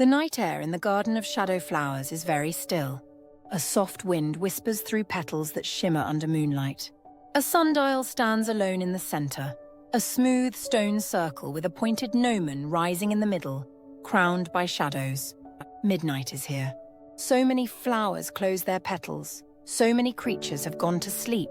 The night air in the garden of shadow flowers is very still. A soft wind whispers through petals that shimmer under moonlight. A sundial stands alone in the center, a smooth stone circle with a pointed gnomon rising in the middle, crowned by shadows. Midnight is here. So many flowers close their petals. So many creatures have gone to sleep.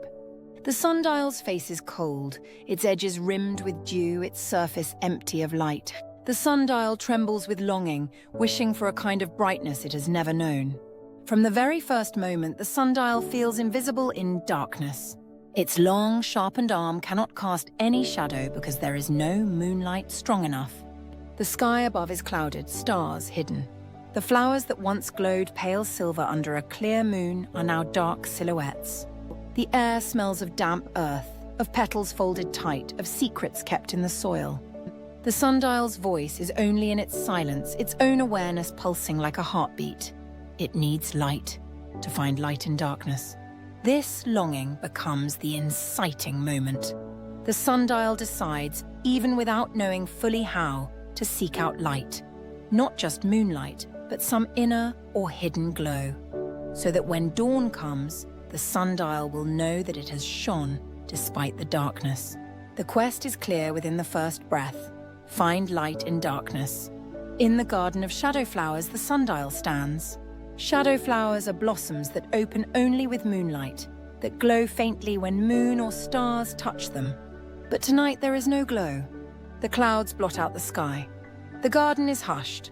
The sundial's face is cold, its edges rimmed with dew, its surface empty of light. The sundial trembles with longing, wishing for a kind of brightness it has never known. From the very first moment, the sundial feels invisible in darkness. Its long, sharpened arm cannot cast any shadow because there is no moonlight strong enough. The sky above is clouded, stars hidden. The flowers that once glowed pale silver under a clear moon are now dark silhouettes. The air smells of damp earth, of petals folded tight, of secrets kept in the soil. The sundial's voice is only in its silence, its own awareness pulsing like a heartbeat. It needs light, to find light in darkness. This longing becomes the inciting moment. The sundial decides, even without knowing fully how, to seek out light. Not just moonlight, but some inner or hidden glow. So that when dawn comes, the sundial will know that it has shone despite the darkness. The quest is clear within the first breath. Find light in darkness. In the garden of shadow flowers, the sundial stands. Shadow flowers are blossoms that open only with moonlight, that glow faintly when moon or stars touch them. But tonight there is no glow. The clouds blot out the sky. The garden is hushed.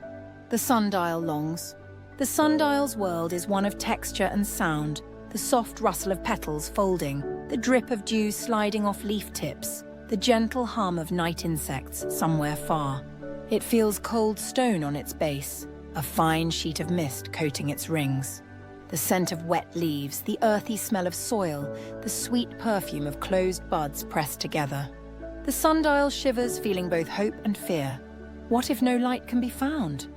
The sundial longs. The sundial's world is one of texture and sound, the soft rustle of petals folding, the drip of dew sliding off leaf tips, the gentle hum of night insects somewhere far. It feels cold stone on its base, a fine sheet of mist coating its rings. The scent of wet leaves, the earthy smell of soil, the sweet perfume of closed buds pressed together. The sundial shivers, feeling both hope and fear. What if no light can be found?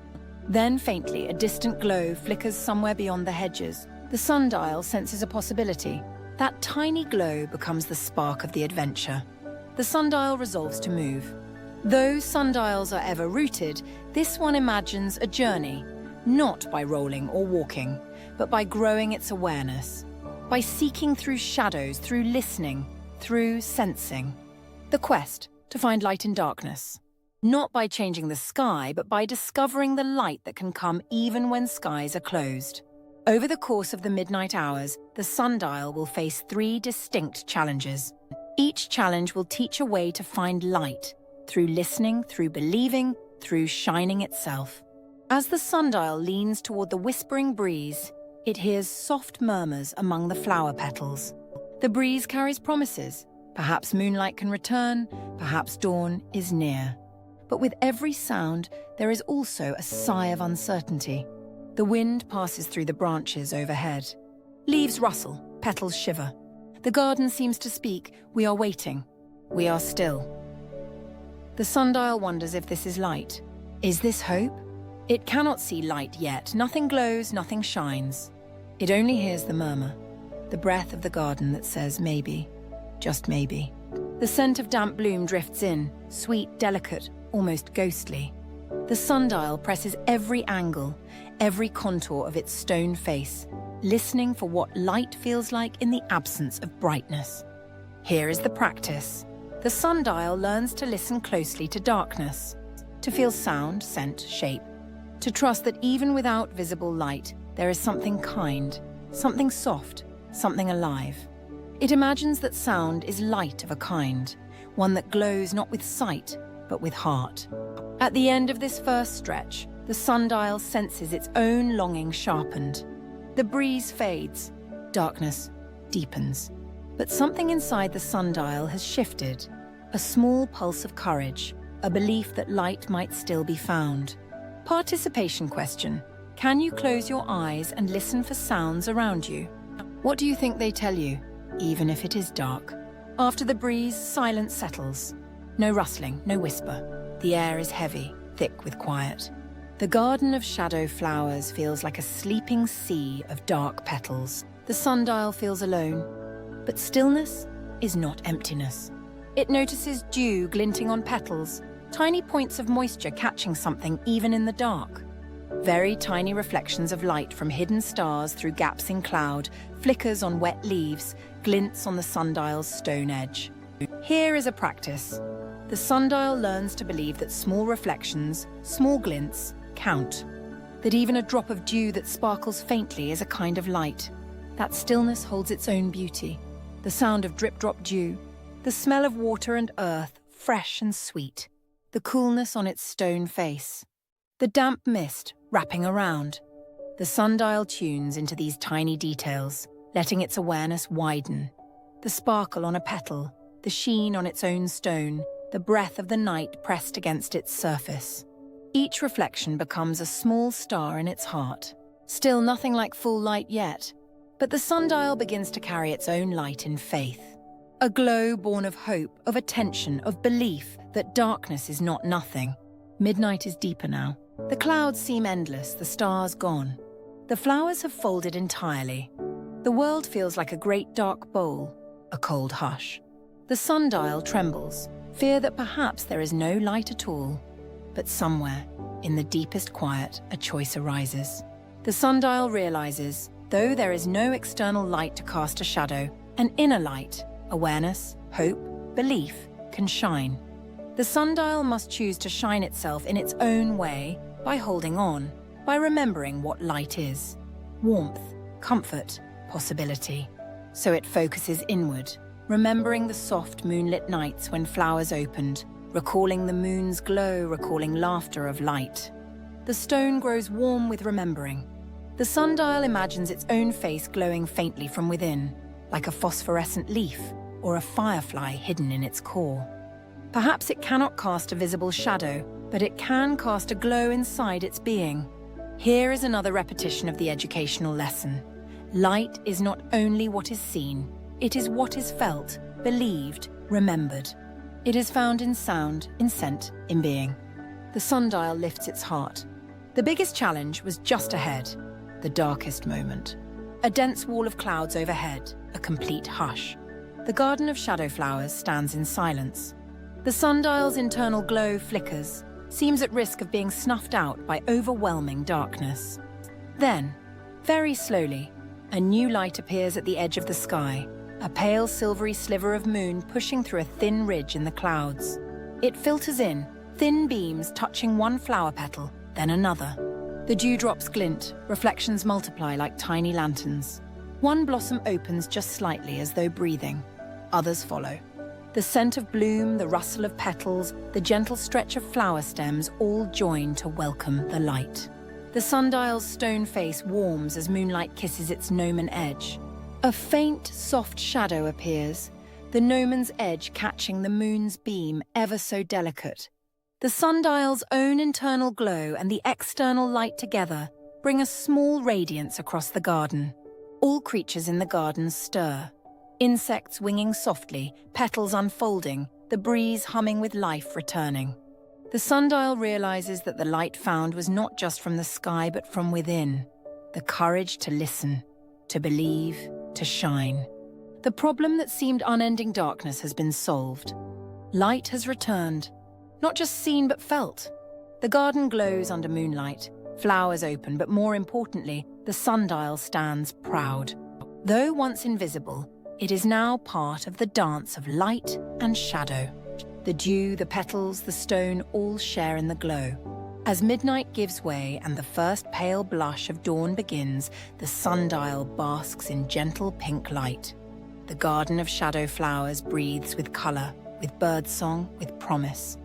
Then faintly, a distant glow flickers somewhere beyond the hedges. The sundial senses a possibility. That tiny glow becomes the spark of the adventure. The sundial resolves to move. Though sundials are ever rooted, this one imagines a journey, not by rolling or walking, but by growing its awareness, by seeking through shadows, through listening, through sensing. The quest to find light in darkness. Not by changing the sky, but by discovering the light that can come even when skies are closed. Over the course of the midnight hours, the sundial will face 3 distinct challenges. Each challenge will teach a way to find light, through listening, through believing, through shining itself. As the sundial leans toward the whispering breeze, it hears soft murmurs among the flower petals. The breeze carries promises. Perhaps moonlight can return, perhaps dawn is near. But with every sound, there is also a sigh of uncertainty. The wind passes through the branches overhead. Leaves rustle, petals shiver. The garden seems to speak, we are waiting, we are still. The sundial wonders if this is light. Is this hope? It cannot see light yet. Nothing glows, nothing shines. It only hears the murmur, the breath of the garden that says maybe, just maybe. The scent of damp bloom drifts in, sweet, delicate, almost ghostly. The sundial presses every angle, every contour of its stone face, listening for what light feels like in the absence of brightness. Here is the practice. The sundial learns to listen closely to darkness, to feel sound, scent, shape, to trust that even without visible light, there is something kind, something soft, something alive. It imagines that sound is light of a kind, one that glows not with sight, but with heart. At the end of this first stretch, the sundial senses its own longing sharpened. The breeze fades, darkness deepens. But something inside the sundial has shifted, a small pulse of courage, a belief that light might still be found. Participation question. Can you close your eyes and listen for sounds around you? What do you think they tell you, even if it is dark? After the breeze, silence settles. No rustling, no whisper. The air is heavy, thick with quiet. The garden of shadow flowers feels like a sleeping sea of dark petals. The sundial feels alone. But stillness is not emptiness. It notices dew glinting on petals, tiny points of moisture catching something even in the dark. very tiny reflections of light from hidden stars through gaps in cloud, flickers on wet leaves, glints on the sundial's stone edge. Here is a practice. The sundial learns to believe that small reflections, small glints, count. That even a drop of dew that sparkles faintly is a kind of light. That stillness holds its own beauty. The sound of drip-drop dew, the smell of water and earth, fresh and sweet. The coolness on its stone face. The damp mist wrapping around. The sundial tunes into these tiny details, letting its awareness widen. The sparkle on a petal, the sheen on its own stone, the breath of the night pressed against its surface. Each reflection becomes a small star in its heart. Still nothing like full light yet, but the sundial begins to carry its own light in faith. A glow born of hope, of attention, of belief that darkness is not nothing. Midnight is deeper now. The clouds seem endless, the stars gone. The flowers have folded entirely. The world feels like a great dark bowl, a cold hush. The sundial trembles, fear that perhaps there is no light at all. But somewhere, in the deepest quiet, a choice arises. The sundial realizes, though there is no external light to cast a shadow, an inner light, awareness, hope, belief, can shine. The sundial must choose to shine itself in its own way by holding on, by remembering what light is. Warmth, comfort, possibility. So it focuses inward, remembering the soft moonlit nights when flowers opened, recalling the moon's glow, recalling laughter of light. The stone grows warm with remembering. The sundial imagines its own face glowing faintly from within, like a phosphorescent leaf or a firefly hidden in its core. Perhaps it cannot cast a visible shadow, but it can cast a glow inside its being. Here is another repetition of the educational lesson. Light is not only what is seen, it is what is felt, believed, remembered. It is found in sound, in scent, in being. The sundial lifts its heart. The biggest challenge was just ahead, the darkest moment. A dense wall of clouds overhead, a complete hush. The garden of shadow flowers stands in silence. The sundial's internal glow flickers, seems at risk of being snuffed out by overwhelming darkness. Then, very slowly, a new light appears at the edge of the sky, a pale silvery sliver of moon pushing through a thin ridge in the clouds. It filters in, thin beams touching one flower petal, then another. The dewdrops glint, reflections multiply like tiny lanterns. One blossom opens just slightly as though breathing. Others follow. The scent of bloom, the rustle of petals, the gentle stretch of flower stems all join to welcome the light. The sundial's stone face warms as moonlight kisses its gnomon edge. A faint, soft shadow appears, the gnomon's edge catching the moon's beam ever so delicate. The sundial's own internal glow and the external light together bring a small radiance across the garden. All creatures in the garden stir. Insects winging softly, petals unfolding, the breeze humming with life returning. The sundial realizes that the light found was not just from the sky but from within. The courage to listen, to believe, to shine. The problem that seemed unending darkness has been solved. Light has returned, not just seen but felt. The garden glows under moonlight, flowers open, but more importantly, the sundial stands proud. Though once invisible, it is now part of the dance of light and shadow. The dew, the petals, the stone all share in the glow. As midnight gives way and the first pale blush of dawn begins, the sundial basks in gentle pink light. The garden of shadow flowers breathes with color, with birdsong, with promise.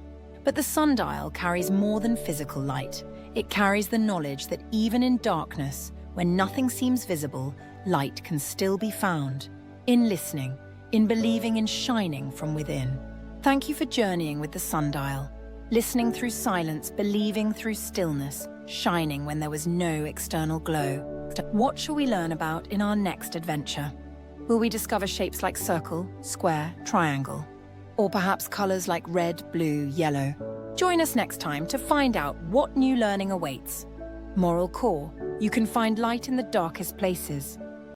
But the sundial carries more than physical light. It carries the knowledge that even in darkness, when nothing seems visible, light can still be found. In listening, in believing, in shining from within. Thank you for journeying with the sundial, listening through silence, believing through stillness, shining when there was no external glow. What shall we learn about in our next adventure? Will we discover shapes like circle, square, triangle? Or perhaps colors like red, blue, yellow? Join us next time to find out what new learning awaits. Moral core: you can find light in the darkest places.